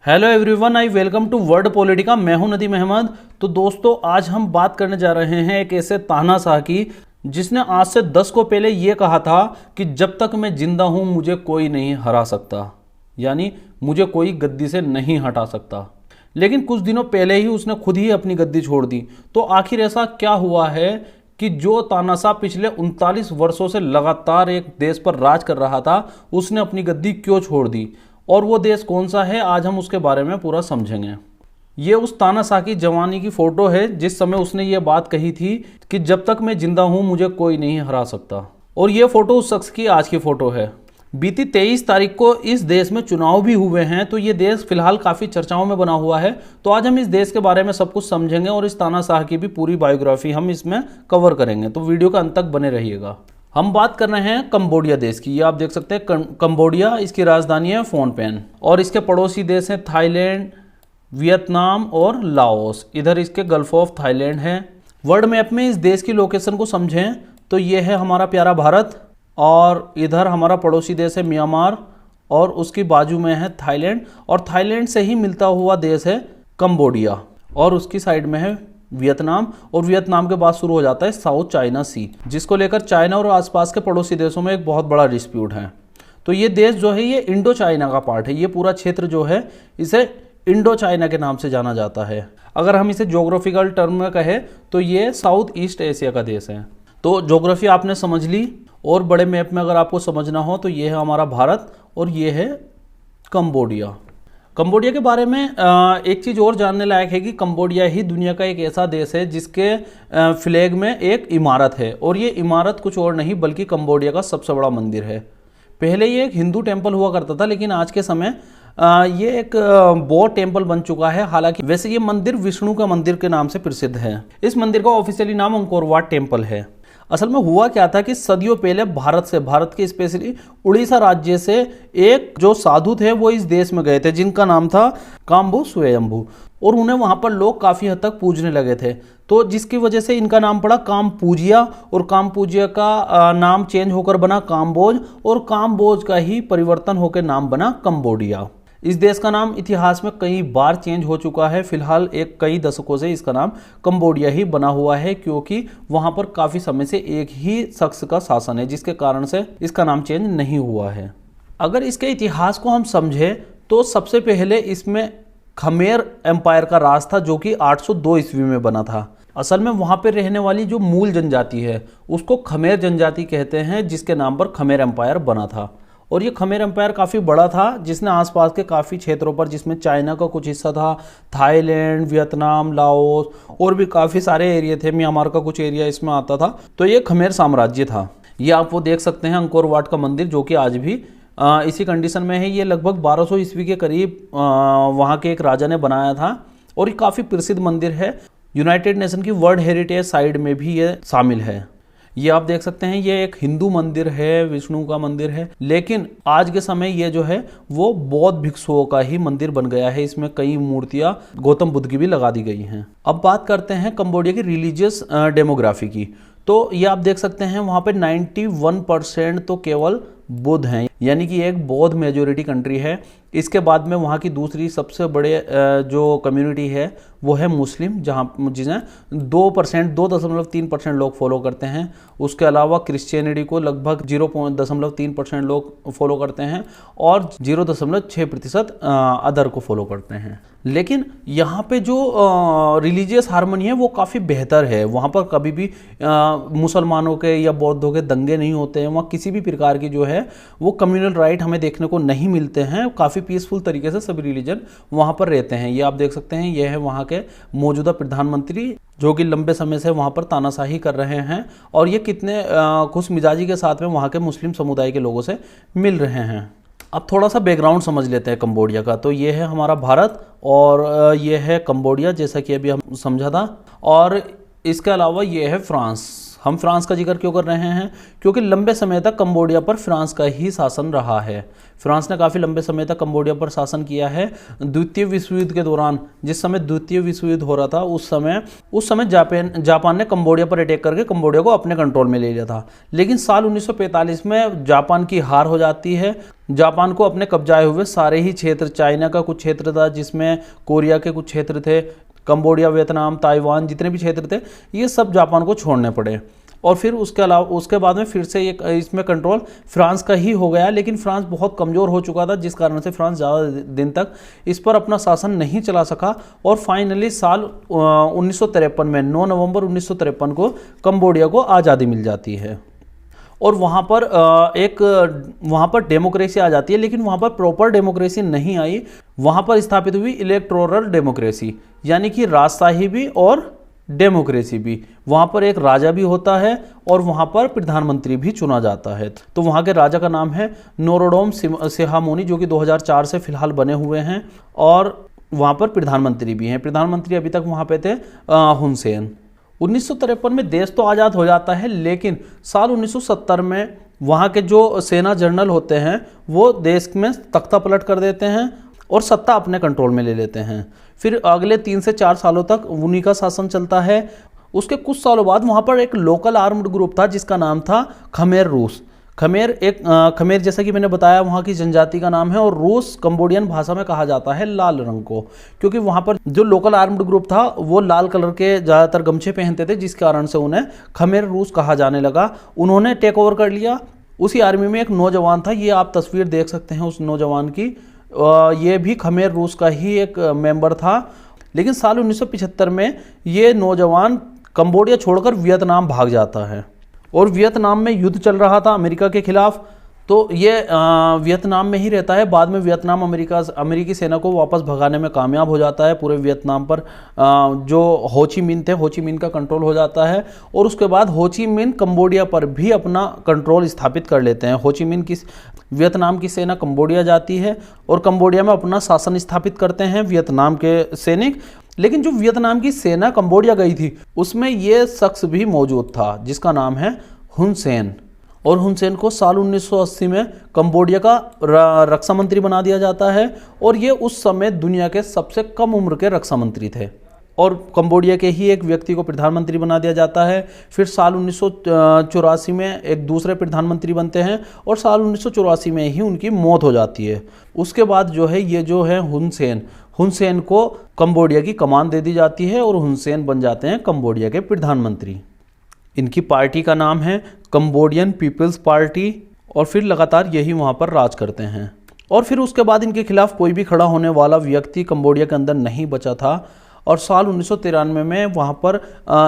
Hello everyone, I welcome to World Politica. मैं हूं नदीम अहमद। तो दोस्तों, आज हम बात करने जा रहे हैं एक ऐसे तानाशाह की जिसने आज से 10 को पहले ये कहा था कि जब तक मैं जिंदा हूं मुझे कोई नहीं हरा सकता, यानी मुझे कोई गद्दी से नहीं हटा सकता। लेकिन कुछ दिनों पहले ही उसने खुद ही अपनी गद्दी छोड़ दी। तो आखिर ऐसा क्या हुआ है कि जो तानाशाह पिछले 39 वर्षों से लगातार एक देश पर राज कर रहा था, उसने अपनी गद्दी क्यों छोड़ दी और वो देश कौन सा है, आज हम उसके बारे में पूरा समझेंगे। ये उस तानाशाह की जवानी की फोटो है जिस समय उसने ये बात कही थी कि जब तक मैं जिंदा हूं मुझे कोई नहीं हरा सकता। और ये फोटो उस शख्स की आज की फोटो है। बीती 23 तारीख को इस देश में चुनाव भी हुए हैं, तो ये देश फिलहाल काफ़ी चर्चाओं में बना हुआ है। तो आज हम इस देश के बारे में सब कुछ समझेंगे और इस तानाशाह की भी पूरी बायोग्राफी हम इसमें कवर करेंगे। तो वीडियो का अंत तक बने रहिएगा। हम बात कर रहे हैं कंबोडिया देश की। ये आप देख सकते हैं कंबोडिया, इसकी राजधानी है फोन पेन और इसके पड़ोसी देश हैं थाईलैंड, वियतनाम और लाओस। इधर इसके गल्फ ऑफ थाईलैंड है। वर्ल्ड मैप में इस देश की लोकेशन को समझें तो ये है हमारा प्यारा भारत और इधर हमारा पड़ोसी देश है म्यांमार और उसकी बाजू में है थाईलैंड और थाईलैंड से ही मिलता हुआ देश है कंबोडिया और उसकी साइड में है वियतनाम और वियतनाम के बाद शुरू हो जाता है साउथ चाइना सी, जिसको लेकर चाइना और आसपास के पड़ोसी देशों में एक बहुत बड़ा डिस्प्यूट है। तो ये देश जो है ये इंडो चाइना का पार्ट है। ये पूरा क्षेत्र जो है इसे इंडो चाइना के नाम से जाना जाता है। अगर हम इसे ज्योग्राफिकल टर्म में कहें तो ये साउथ ईस्ट एशिया का देश है। तो ज्योग्राफी आपने समझ ली और बड़े मैप में अगर आपको समझना हो तो ये है हमारा भारत और ये है कंबोडिया। कंबोडिया के बारे में एक चीज़ और जानने लायक है कि कंबोडिया ही दुनिया का एक ऐसा देश है जिसके फ्लैग में एक इमारत है और ये इमारत कुछ और नहीं बल्कि कंबोडिया का सबसे बड़ा मंदिर है। पहले ये एक हिंदू टेम्पल हुआ करता था, लेकिन आज के समय ये एक बौद्ध टेम्पल बन चुका है। हालांकि वैसे ये मंदिर विष्णु का मंदिर के नाम से प्रसिद्ध है। इस मंदिर का ऑफिशियली नाम अंकोर वाट टेम्पल है। असल में हुआ क्या था कि सदियों पहले भारत के स्पेशली उड़ीसा राज्य से एक जो साधु थे वो इस देश में गए थे जिनका नाम था काम्बू स्वयंभू और उन्हें वहां पर लोग काफी हद तक पूजने लगे थे। तो जिसकी वजह से इनका नाम पड़ा कामपूजिया और कामपूजिया का नाम चेंज होकर बना काम्बोज और काम्बोज का ही परिवर्तन होकर नाम बना कंबोडिया। इस देश का नाम इतिहास में कई बार चेंज हो चुका है। फिलहाल कई दशकों से इसका नाम कंबोडिया ही बना हुआ है क्योंकि वहां पर काफी समय से एक ही शख्स का शासन है, जिसके कारण से इसका नाम चेंज नहीं हुआ है। अगर इसके इतिहास को हम समझें तो सबसे पहले इसमें खमेर एम्पायर का राज था जो कि 802 ईस्वी में बना था। असल में वहां पर रहने वाली जो मूल जनजाति है उसको खमेर जनजाति कहते हैं, जिसके नाम पर खमेर एम्पायर बना था। और ये खमेर एम्पायर काफ़ी बड़ा था जिसने आसपास के काफ़ी क्षेत्रों पर, जिसमें चाइना का कुछ हिस्सा था, थाईलैंड, वियतनाम, लाओस और भी काफ़ी सारे एरिया थे, म्यांमार का कुछ एरिया इसमें आता था। तो ये खमेर साम्राज्य था। ये आप वो देख सकते हैं अंकोर वाट का मंदिर जो कि आज भी इसी कंडीशन में है। ये लगभग 1200 ईस्वी के करीब वहाँ के एक राजा ने बनाया था और ये काफ़ी प्रसिद्ध मंदिर है। यूनाइटेड नेशन की वर्ल्ड हेरिटेज साइट में भी ये शामिल है। ये आप देख सकते हैं ये एक हिंदू मंदिर है, विष्णु का मंदिर है, लेकिन आज के समय ये जो है वो बौद्ध भिक्षुओं का ही मंदिर बन गया है। इसमें कई मूर्तियां गौतम बुद्ध की भी लगा दी गई हैं। अब बात करते हैं कंबोडिया की रिलीजियस डेमोग्राफी की। तो ये आप देख सकते हैं वहाँ पे 91% तो केवल बुद्ध हैं, यानी कि एक बौद्ध मेजोरिटी कंट्री है। इसके बाद में वहाँ की दूसरी सबसे बड़े जो कम्युनिटी है वो है मुस्लिम, जहाँ जिन्हें 2.3% लोग फॉलो करते हैं। उसके अलावा क्रिश्चियनिटी को लगभग 0.3% लोग फॉलो करते हैं और 0.6% अदर को फॉलो करते हैं। लेकिन यहाँ पे जो रिलीजियस हार्मनी है वो काफ़ी बेहतर है। वहाँ पर कभी भी मुसलमानों के या बौद्धों के दंगे नहीं होते हैं। वहाँ किसी भी प्रकार की जो है वो कम्युनल राइट हमें देखने को नहीं मिलते हैं। काफ़ी पीसफुल तरीके से सभी रिलीजन वहाँ पर रहते हैं। ये आप देख सकते हैं ये है वहाँ के मौजूदा प्रधानमंत्री जो कि लंबे समय से वहाँ पर तानाशाही कर रहे हैं और ये कितने खुश मिजाजी के साथ में वहाँ के मुस्लिम समुदाय के लोगों से मिल रहे हैं। अब थोड़ा सा बैकग्राउंड समझ लेते हैं कंबोडिया का। तो ये है हमारा भारत और ये है कंबोडिया, जैसा कि अभी हम समझा था। और इसके अलावा ये है फ्रांस। हम फ्रांस का जिक्र क्यों कर रहे हैं? क्योंकि लंबे समय तक कंबोडिया पर फ्रांस का ही शासन रहा है। फ्रांस ने काफ़ी लंबे समय तक कंबोडिया पर शासन किया है। द्वितीय विश्व युद्ध के दौरान, जिस समय द्वितीय विश्व युद्ध हो रहा था, उस समय जापान ने कंबोडिया पर अटैक करके कंबोडिया को अपने कंट्रोल में ले लिया था। लेकिन साल 1945 में जापान की हार हो जाती है। जापान को अपने कब्जाए हुए सारे ही क्षेत्र, चाइना का कुछ क्षेत्र था, जिसमें कोरिया के कुछ क्षेत्र थे, कंबोडिया, वियतनाम, ताइवान, जितने भी क्षेत्र थे, ये सब जापान को छोड़ने पड़े। और फिर उसके बाद में फिर से इसमें कंट्रोल फ्रांस का ही हो गया। लेकिन फ्रांस बहुत कमज़ोर हो चुका था, जिस कारण से फ्रांस ज़्यादा दिन तक इस पर अपना शासन नहीं चला सका। और फाइनली साल 1953 में 9 नवंबर 1953 को कंबोडिया को आज़ादी मिल जाती है। और वहाँ पर डेमोक्रेसी आ जाती है, लेकिन वहाँ पर प्रॉपर डेमोक्रेसी नहीं आई। वहाँ पर स्थापित हुई इलेक्टोरल डेमोक्रेसी, यानी कि राजशाही भी और डेमोक्रेसी भी। वहाँ पर एक राजा भी होता है और वहाँ पर प्रधानमंत्री भी चुना जाता है। तो वहाँ के राजा का नाम है नोरोडोम सिहामोनी, जो कि 2004 से फिलहाल बने हुए हैं। और वहाँ पर प्रधानमंत्री भी हैं। प्रधानमंत्री अभी तक वहाँ पे थे हुन सेन। 1953 में देश तो आज़ाद हो जाता है, लेकिन साल 1970 में वहाँ के जो सेना जनरल होते हैं वो देश में तख्ता पलट कर देते हैं और सत्ता अपने कंट्रोल में ले लेते हैं। फिर अगले 3 से 4 सालों तक उन्हीं का शासन चलता है। उसके कुछ सालों बाद वहाँ पर एक लोकल आर्म्ड ग्रुप था जिसका नाम था खमेर रूस। खमेर जैसा कि मैंने बताया वहाँ की जनजाति का नाम है, और रूस कंबोडियन भाषा में कहा जाता है लाल रंग को, क्योंकि वहाँ पर जो लोकल आर्म्ड ग्रुप था वो लाल कलर के ज़्यादातर गमछे पहनते थे, जिस कारण से उन्हें खमेर रूस कहा जाने लगा। उन्होंने टेक ओवर कर लिया। उसी आर्मी में एक नौजवान था, ये आप तस्वीर देख सकते हैं उस नौजवान की, ये भी खमेर रूस का ही एक मेंबर था। लेकिन साल 1975 में ये नौजवान कंबोडिया छोड़कर वियतनाम भाग जाता है, और वियतनाम में युद्ध चल रहा था अमेरिका के खिलाफ। तो ये वियतनाम में ही रहता है। बाद में वियतनाम अमेरिकी सेना को वापस भगाने में कामयाब हो जाता है। पूरे वियतनाम पर जो हो ची मिन्ह थे, हो ची मिन्ह का कंट्रोल हो जाता है। और उसके बाद हो ची मिन्ह कंबोडिया पर भी अपना कंट्रोल स्थापित कर लेते हैं। हो ची मिन्ह की वियतनाम की सेना कंबोडिया जाती है और कंबोडिया में अपना शासन स्थापित करते हैं वियतनाम के सैनिक। लेकिन जो वियतनाम की सेना कंबोडिया गई थी उसमें ये शख्स भी मौजूद था जिसका नाम है हुन सेन। और हुन सेन को साल 1980 में कंबोडिया का रक्षा मंत्री बना दिया जाता है, और ये उस समय दुनिया के सबसे कम उम्र के रक्षा मंत्री थे। और कंबोडिया के ही एक व्यक्ति को प्रधानमंत्री बना दिया जाता है। फिर साल 1984 में एक दूसरे प्रधानमंत्री बनते हैं, और साल 1984 में ही उनकी मौत हो जाती है। उसके बाद जो है हुन सेन को कंबोडिया की कमान दे दी जाती है, और हुन सेन बन जाते हैं कंबोडिया के प्रधानमंत्री। इनकी पार्टी का नाम है कंबोडियन पीपल्स पार्टी, और फिर लगातार यही वहाँ पर राज करते हैं। और फिर उसके बाद इनके खिलाफ कोई भी खड़ा होने वाला व्यक्ति कंबोडिया के अंदर नहीं बचा था। और साल 1993 में वहाँ पर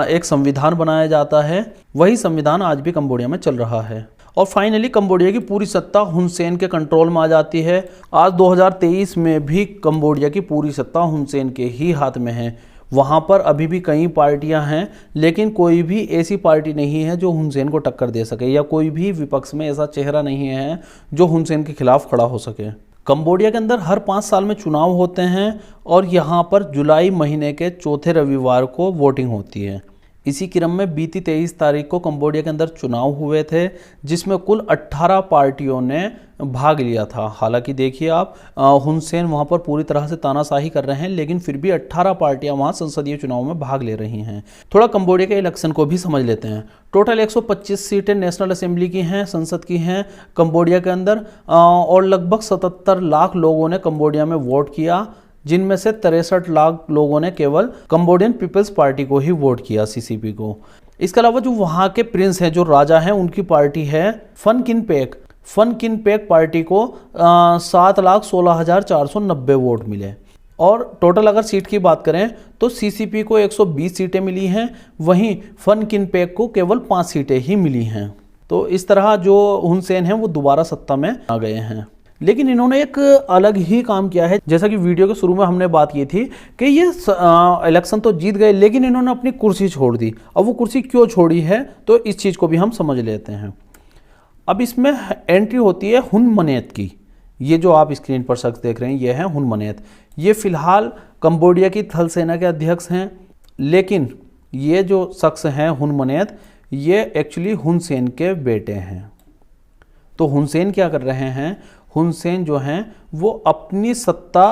एक संविधान बनाया जाता है। वही संविधान आज भी कंबोडिया में चल रहा है। और फाइनली कंबोडिया की पूरी सत्ता हुन सेन के कंट्रोल में आ जाती है। आज 2023 में भी कंबोडिया की पूरी सत्ता हुन सेन के ही हाथ में है। वहाँ पर अभी भी कई पार्टियां हैं, लेकिन कोई भी ऐसी पार्टी नहीं है जो हुन सेन को टक्कर दे सके, या कोई भी विपक्ष में ऐसा चेहरा नहीं है जो हुन सेन के खिलाफ खड़ा हो सके। कंबोडिया के अंदर हर 5 साल में चुनाव होते हैं, और यहाँ पर जुलाई महीने के चौथे रविवार को वोटिंग होती है। इसी क्रम में बीती 23 तारीख को कंबोडिया के अंदर चुनाव हुए थे, जिसमें कुल 18 पार्टियों ने भाग लिया था। हालांकि देखिए आप, हुन सेन वहाँ पर पूरी तरह से तानाशाही कर रहे हैं, लेकिन फिर भी 18 पार्टियां वहाँ संसदीय चुनाव में भाग ले रही हैं। थोड़ा कंबोडिया के इलेक्शन को भी समझ लेते हैं। टोटल 125 सीटें नेशनल असेंबली की हैं, संसद की हैं कंबोडिया के अंदर, और लगभग 77 लाख लोगों ने कंबोडिया में वोट किया, जिनमें से 63 लाख लोगों ने केवल कंबोडियन पीपल्स पार्टी को ही वोट किया, CCP को। इसके अलावा जो वहाँ के प्रिंस हैं, जो राजा हैं, उनकी पार्टी है फनकिनपेक पार्टी को 7,16,490 वोट मिले। और टोटल अगर सीट की बात करें तो CCP को 120 सीटें मिली हैं, वहीं फनकिनपेक को केवल 5 सीटें ही मिली हैं। तो इस तरह जो हुन सेन हैं वो दोबारा सत्ता में आ गए हैं। लेकिन इन्होंने एक अलग ही काम किया है। जैसा कि वीडियो के शुरू में हमने बात की थी कि ये इलेक्शन तो जीत गए, लेकिन इन्होंने अपनी कुर्सी छोड़ दी। अब वो कुर्सी क्यों छोड़ी है, तो इस चीज़ को भी हम समझ लेते हैं। अब इसमें एंट्री होती है हुन मनेत की। ये जो आप स्क्रीन पर शख्स देख रहे हैं, ये है हुन मनेत। ये फिलहाल कंबोडिया की थल सेना के अध्यक्ष हैं, लेकिन ये जो शख्स हैं हुन मनेत, ये एक्चुअली हुन सेन के बेटे हैं। तो हुन सेन क्या कर रहे हैं, हुन सेन जो हैं वो अपनी सत्ता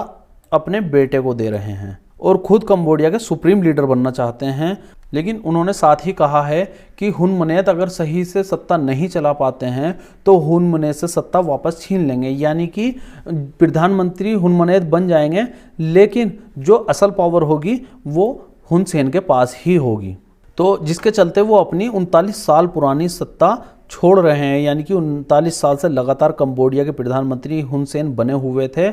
अपने बेटे को दे रहे हैं और खुद कंबोडिया के सुप्रीम लीडर बनना चाहते हैं। लेकिन उन्होंने साथ ही कहा है कि हुन मनेत अगर सही से सत्ता नहीं चला पाते हैं तो हुन मनेत से सत्ता वापस छीन लेंगे, यानी कि प्रधानमंत्री हुन मनेत बन जाएंगे, लेकिन जो असल पावर होगी वो हुन सेन के पास ही होगी। तो जिसके चलते वो अपनी 39 साल पुरानी सत्ता छोड़ रहे हैं, यानी कि 39 साल से लगातार कंबोडिया के प्रधानमंत्री हुन सेन बने हुए थे,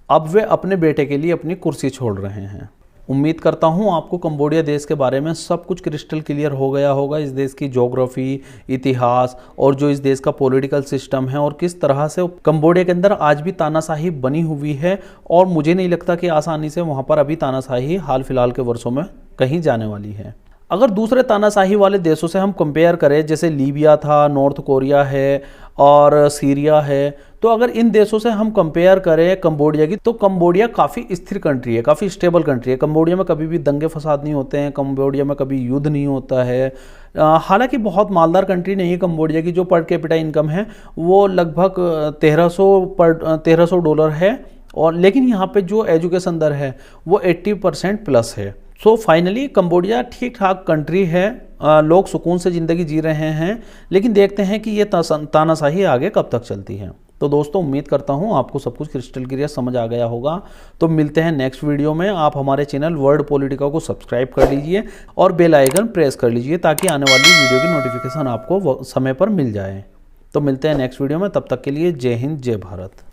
अब वे अपने बेटे के लिए अपनी कुर्सी छोड़ रहे हैं। उम्मीद करता हूं आपको कंबोडिया देश के बारे में सब कुछ क्रिस्टल क्लियर हो गया होगा, इस देश की ज्योग्राफी, इतिहास और जो इस देश का पॉलिटिकल सिस्टम है और किस तरह से कंबोडिया के अंदर आज भी तानाशाही बनी हुई है। और मुझे नहीं लगता कि आसानी से वहां पर अभी तानाशाही हाल फिलहाल के वर्षों में कहीं जाने वाली है। अगर दूसरे तानाशाही वाले देशों से हम कंपेयर करें, जैसे लीबिया था, नॉर्थ कोरिया है और सीरिया है, तो अगर इन देशों से हम कंपेयर करें कंबोडिया की, तो कंबोडिया काफ़ी स्थिर कंट्री है, काफ़ी स्टेबल कंट्री है। कंबोडिया में कभी भी दंगे फसाद नहीं होते हैं, कंबोडिया में कभी युद्ध नहीं होता है। हालांकि बहुत मालदार कंट्री नहीं है कंबोडिया की, जो पर कैपिटा इनकम है वो लगभग $1300 है, और लेकिन यहाँ पे जो एजुकेशन दर है वो 80% प्लस है। सो फाइनली कंबोडिया ठीक ठाक कंट्री है, लोग सुकून से ज़िंदगी जी रहे हैं। लेकिन देखते हैं कि ये तानाशाही आगे कब तक चलती है। तो दोस्तों उम्मीद करता हूँ आपको सब कुछ क्रिस्टल क्लियर समझ आ गया होगा। तो मिलते हैं नेक्स्ट वीडियो में। आप हमारे चैनल वर्ल्ड पॉलिटिका को सब्सक्राइब कर लीजिए और बेल आइकन प्रेस कर लीजिए ताकि आने वाली वीडियो की नोटिफिकेशन आपको समय पर मिल जाए। तो मिलते हैं नेक्स्ट वीडियो में, तब तक के लिए जय हिंद, जय भारत।